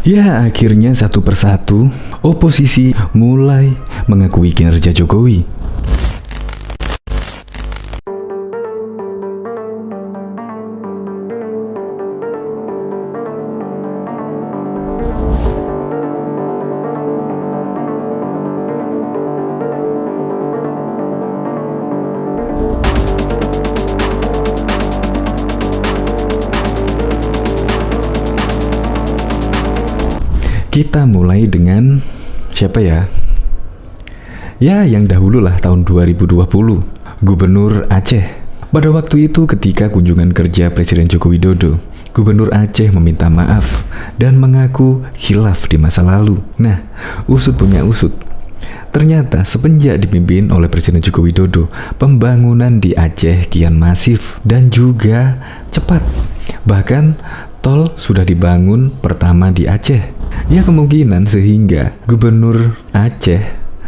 Ya, akhirnya satu persatu oposisi mulai mengakui kinerja Jokowi. Kita mulai dengan siapa ya? Ya, yang dahulu lah, tahun 2020, Gubernur Aceh. Pada waktu itu ketika kunjungan kerja Presiden Joko Widodo, Gubernur Aceh meminta maaf dan mengaku khilaf di masa lalu. Nah, usut punya usut. Ternyata semenjak dipimpin oleh Presiden Joko Widodo, pembangunan di Aceh kian masif dan juga cepat. Bahkan tol sudah dibangun pertama di Aceh. Ya, kemungkinan sehingga Gubernur Aceh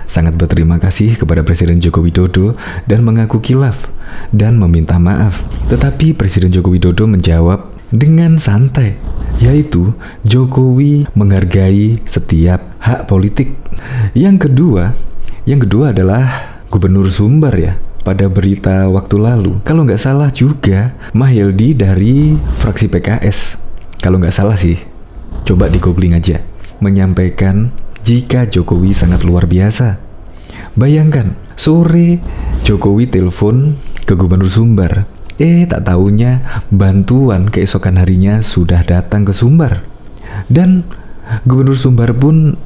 sangat berterima kasih kepada Presiden Joko Widodo dan mengaku khilaf dan meminta maaf. Tetapi Presiden Joko Widodo menjawab dengan santai, yaitu Jokowi menghargai setiap hak politik. Yang kedua adalah Gubernur Sumbar ya. Pada berita waktu lalu, kalau nggak salah juga Mahyeldi dari fraksi PKS, kalau nggak salah sih, coba di googling aja, menyampaikan jika Jokowi sangat luar biasa. Bayangkan, sore Jokowi telepon ke Gubernur Sumbar, tak taunya bantuan keesokan harinya sudah datang ke Sumbar. Dan Gubernur Sumbar pun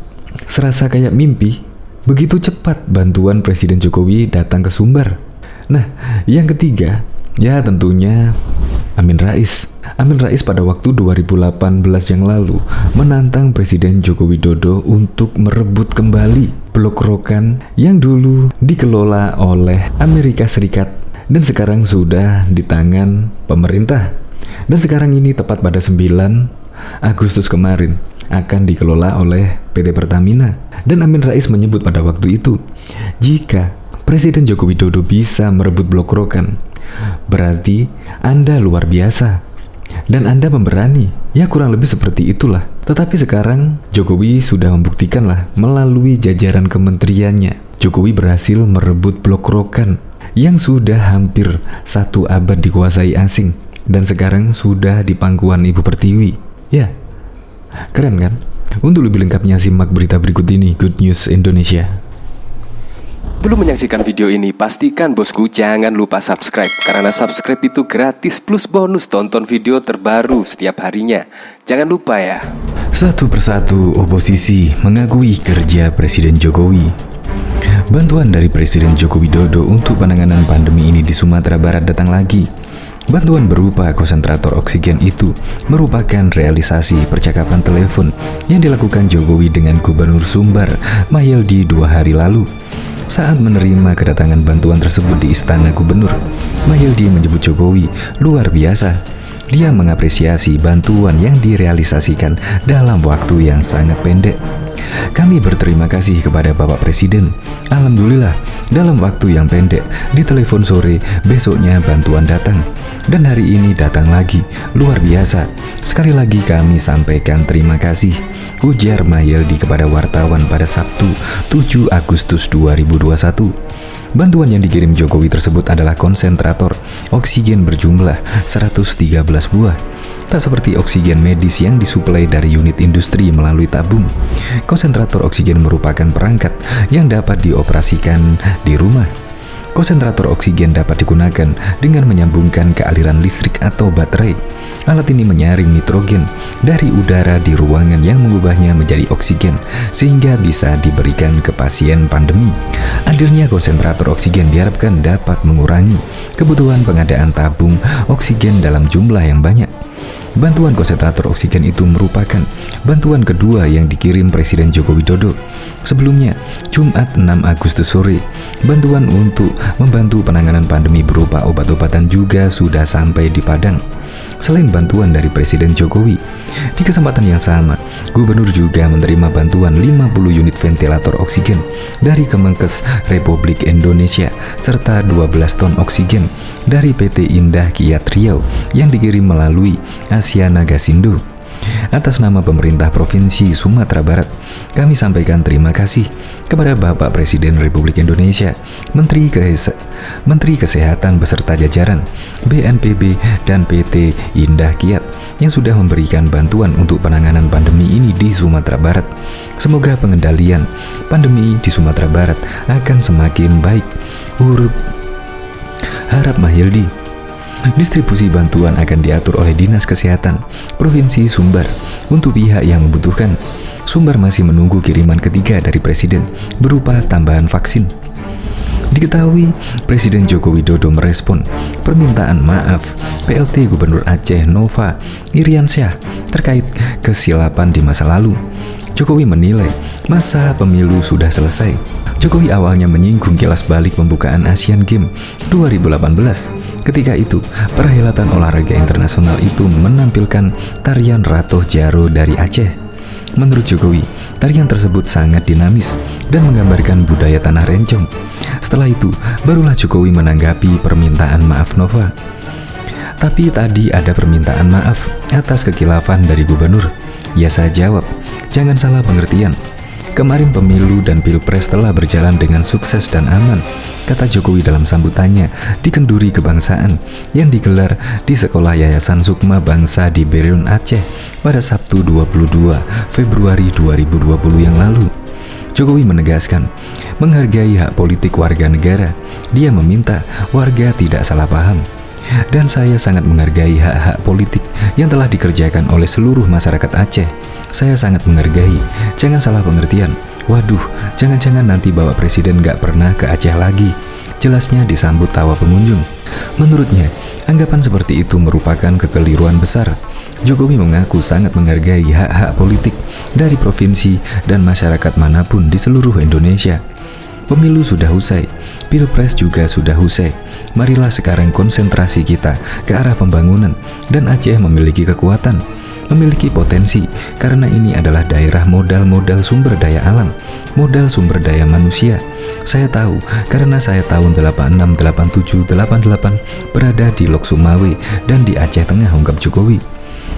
serasa kayak mimpi, begitu cepat bantuan Presiden Jokowi datang ke Sumbar. Nah, yang ketiga, ya tentunya Amin Rais. Amin Rais pada waktu 2018 yang lalu menantang Presiden Joko Widodo untuk merebut kembali Blok Rokan yang dulu dikelola oleh Amerika Serikat dan sekarang sudah di tangan pemerintah. Dan sekarang ini tepat pada 9 Agustus kemarin akan dikelola oleh PT Pertamina. Dan Amin Rais menyebut pada waktu itu, jika Presiden Joko Widodo bisa merebut Blok Rokan, berarti Anda luar biasa dan Anda pemberani. Ya, kurang lebih seperti itulah. Tetapi sekarang Jokowi sudah membuktikan lah melalui jajaran kementeriannya. Jokowi berhasil merebut Blok Rokan yang sudah hampir 1 abad dikuasai asing dan sekarang sudah di pangkuan Ibu Pertiwi. Ya, keren kan? Untuk lebih lengkapnya simak berita berikut ini, Good News Indonesia. Belum menyaksikan video ini, pastikan bosku jangan lupa subscribe, karena subscribe itu gratis plus bonus tonton video terbaru setiap harinya. Jangan lupa ya. Satu persatu oposisi mengakui kerja Presiden Jokowi. Bantuan dari Presiden Joko Widodo untuk penanganan pandemi ini di Sumatera Barat datang lagi. Bantuan berupa konsentrator oksigen itu merupakan realisasi percakapan telepon yang dilakukan Jokowi dengan Gubernur Sumbar, Mahyeldi 2 hari lalu. Saat menerima kedatangan bantuan tersebut di Istana Gubernur, Mahyeldi menyebut Jokowi luar biasa. Dia mengapresiasi bantuan yang direalisasikan dalam waktu yang sangat pendek. Kami berterima kasih kepada Bapak Presiden. Alhamdulillah, dalam waktu yang pendek, di telepon sore, besoknya bantuan datang. Dan hari ini datang lagi, luar biasa. Sekali lagi kami sampaikan terima kasih, ujar Mahyeldi kepada wartawan pada Sabtu 7 Agustus 2021. Bantuan yang dikirim Jokowi tersebut adalah konsentrator oksigen berjumlah 113 buah. Tak seperti oksigen medis yang disuplai dari unit industri melalui tabung. Konsentrator oksigen merupakan perangkat yang dapat dioperasikan di rumah. Konsentrator oksigen dapat digunakan dengan menyambungkan ke aliran listrik atau baterai. Alat ini menyaring nitrogen dari udara di ruangan yang mengubahnya menjadi oksigen sehingga bisa diberikan ke pasien pandemi. Hadirnya konsentrator oksigen diharapkan dapat mengurangi kebutuhan pengadaan tabung oksigen dalam jumlah yang banyak. Bantuan konsentrator oksigen itu merupakan bantuan kedua yang dikirim Presiden Joko Widodo. Sebelumnya, Jumat 6 Agustus sore, bantuan untuk membantu penanganan pandemi berupa obat-obatan juga sudah sampai di Padang. Selain bantuan dari Presiden Jokowi, di kesempatan yang sama, Gubernur juga menerima bantuan 50 unit ventilator oksigen dari Kemenkes Republik Indonesia serta 12 ton oksigen dari PT Indah Kiat Riau yang dikirim melalui Asiana Gasindo. Atas nama pemerintah Provinsi Sumatera Barat, kami sampaikan terima kasih kepada Bapak Presiden Republik Indonesia, Menteri Kesehatan beserta jajaran, BNPB dan PT Indah Kiat yang sudah memberikan bantuan untuk penanganan pandemi ini di Sumatera Barat. Semoga pengendalian pandemi di Sumatera Barat akan semakin baik. Harap Mahildi. Distribusi bantuan akan diatur oleh Dinas Kesehatan Provinsi Sumbar untuk pihak yang membutuhkan. Sumbar masih menunggu kiriman ketiga dari Presiden berupa tambahan vaksin. Diketahui Presiden Joko Widodo merespon permintaan maaf PLT Gubernur Aceh Nova Iriansyah terkait kesilapan di masa lalu. Jokowi menilai masa pemilu sudah selesai. Jokowi awalnya menyinggung kilas balik pembukaan Asian Games 2018. Ketika itu, perhelatan olahraga internasional itu menampilkan tarian Ratoh Jaro dari Aceh. Menurut Jokowi, tarian tersebut sangat dinamis dan menggambarkan budaya tanah rencong. Setelah itu, barulah Jokowi menanggapi permintaan maaf Nova. Tapi tadi ada permintaan maaf atas kekilafan dari gubernur. Ya, saya jawab, jangan salah pengertian. Kemarin pemilu dan pilpres telah berjalan dengan sukses dan aman, kata Jokowi dalam sambutannya di Kenduri Kebangsaan yang digelar di Sekolah Yayasan Sukma Bangsa di Berun, Aceh pada Sabtu 22 Februari 2020 yang lalu. Jokowi menegaskan, menghargai hak politik warga negara. Dia meminta warga tidak salah paham. Dan saya sangat menghargai hak-hak politik yang telah dikerjakan oleh seluruh masyarakat Aceh. Saya sangat menghargai, jangan salah pengertian. Waduh, jangan-jangan nanti Bapak Presiden gak pernah ke Aceh lagi. Jelasnya disambut tawa pengunjung. Menurutnya, anggapan seperti itu merupakan kekeliruan besar. Jokowi mengaku sangat menghargai hak-hak politik dari provinsi dan masyarakat manapun di seluruh Indonesia. Pemilu sudah usai, pilpres juga sudah usai. Marilah sekarang konsentrasi kita ke arah pembangunan, dan Aceh memiliki kekuatan, memiliki potensi, karena ini adalah daerah modal sumber daya alam, modal sumber daya manusia. Saya tahu, karena saya tahun 86, 87, 88 berada di Lok Sumawe dan di Aceh Tengah, ungkap Jokowi.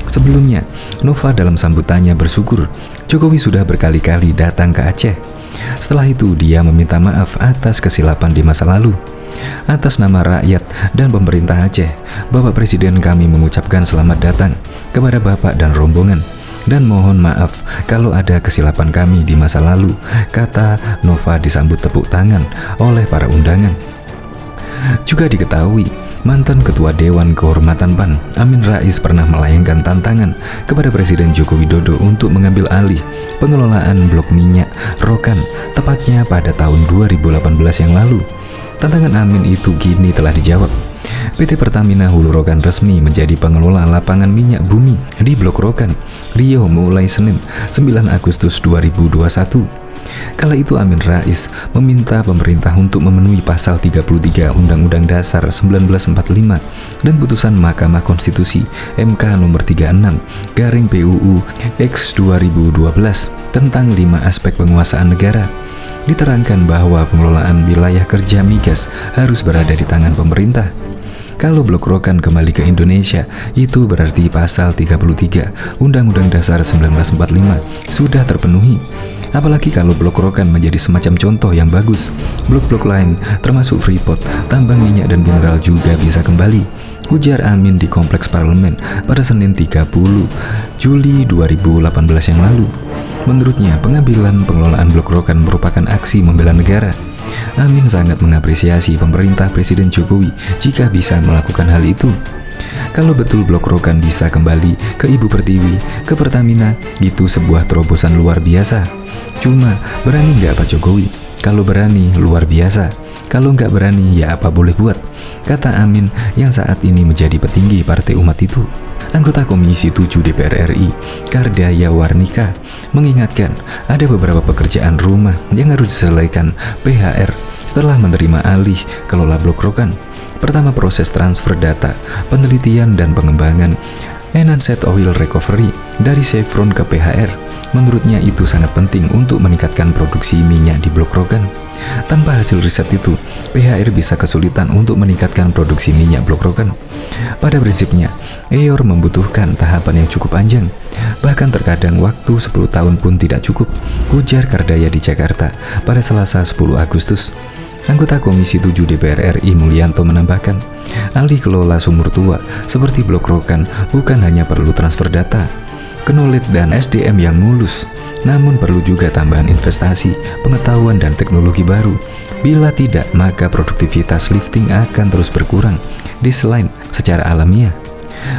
Sebelumnya, Nova dalam sambutannya bersyukur Jokowi sudah berkali-kali datang ke Aceh. Setelah itu, dia meminta maaf atas kesilapan di masa lalu. Atas nama rakyat dan pemerintah Aceh, Bapak Presiden kami mengucapkan selamat datang kepada Bapak dan rombongan, dan mohon maaf kalau ada kesilapan kami di masa lalu, kata Nova disambut tepuk tangan oleh para undangan. Juga diketahui, mantan Ketua Dewan Kehormatan PAN, Amin Rais, pernah melayangkan tantangan kepada Presiden Joko Widodo untuk mengambil alih pengelolaan blok minyak Rokan, tepatnya pada tahun 2018 yang lalu. Tantangan Amin itu kini telah dijawab. PT Pertamina Hulu Rokan resmi menjadi pengelola lapangan minyak bumi di Blok Rokan, Riau mulai Senin 9 Agustus 2021. Kala itu Amin Rais meminta pemerintah untuk memenuhi pasal 33 Undang-Undang Dasar 1945 dan putusan Mahkamah Konstitusi MK nomor 36/PUU X 2012 tentang 5 aspek penguasaan negara. Diterangkan bahwa pengelolaan wilayah kerja migas harus berada di tangan pemerintah. Kalau Blok Rokan kembali ke Indonesia, itu berarti pasal 33 Undang-Undang Dasar 1945 sudah terpenuhi. Apalagi kalau Blok Rokan menjadi semacam contoh yang bagus, blok-blok lain termasuk Freeport, tambang minyak dan mineral juga bisa kembali, ujar Amin di Kompleks Parlemen pada Senin 30 Juli 2018 yang lalu. Menurutnya, pengambilan pengelolaan Blok Rokan merupakan aksi membela negara. Amin sangat mengapresiasi pemerintah Presiden Jokowi jika bisa melakukan hal itu. Kalau betul Blok Rokan bisa kembali ke Ibu Pertiwi, ke Pertamina, itu sebuah terobosan luar biasa. Cuma, berani nggak Pak Jokowi? Kalau berani, luar biasa. Kalau nggak berani, ya apa boleh buat, kata Amin yang saat ini menjadi petinggi Partai Umat itu. Anggota Komisi 7 DPR RI, Kardaya Warnika, mengingatkan ada beberapa pekerjaan rumah yang harus diselesaikan PHR setelah menerima alih kelola Blok Rokan. Pertama, proses transfer data, penelitian dan pengembangan Enhanced Oil Recovery dari Chevron ke PHR. Menurutnya itu sangat penting untuk meningkatkan produksi minyak di Blok Rokan. Tanpa hasil riset itu, PHR bisa kesulitan untuk meningkatkan produksi minyak Blok Rokan. Pada prinsipnya, Eyor membutuhkan tahapan yang cukup panjang. Bahkan terkadang waktu 10 tahun pun tidak cukup, ujar Kardaya di Jakarta pada Selasa 10 Agustus. Anggota Komisi 7 DPR RI Mulyanto menambahkan, ahli kelola sumur tua seperti Blok Rokan bukan hanya perlu transfer data, knowledge dan SDM yang mulus, namun perlu juga tambahan investasi, pengetahuan dan teknologi baru. Bila tidak, maka produktivitas lifting akan terus berkurang. Dislain secara alamiah,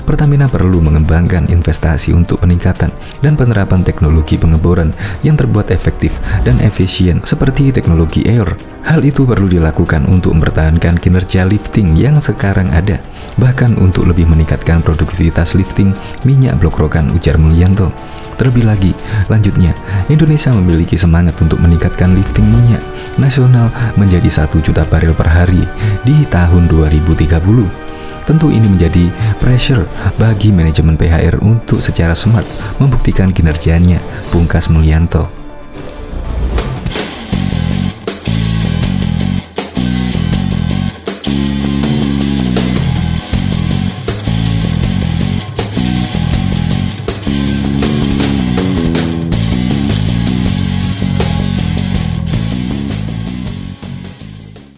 Pertamina perlu mengembangkan investasi untuk peningkatan dan penerapan teknologi pengeboran yang terbuat efektif dan efisien seperti teknologi Eyor. Hal itu perlu dilakukan untuk mempertahankan kinerja lifting yang sekarang ada, bahkan untuk lebih meningkatkan produktivitas lifting minyak Blok Rokan, ujar Mulyanto. Terlebih lagi, lanjutnya, Indonesia memiliki semangat untuk meningkatkan lifting minyak nasional menjadi 1 juta barel per hari di tahun 2030. Tentu ini menjadi pressure bagi manajemen PHR untuk secara smart membuktikan kinerjanya, pungkas Mulyanto.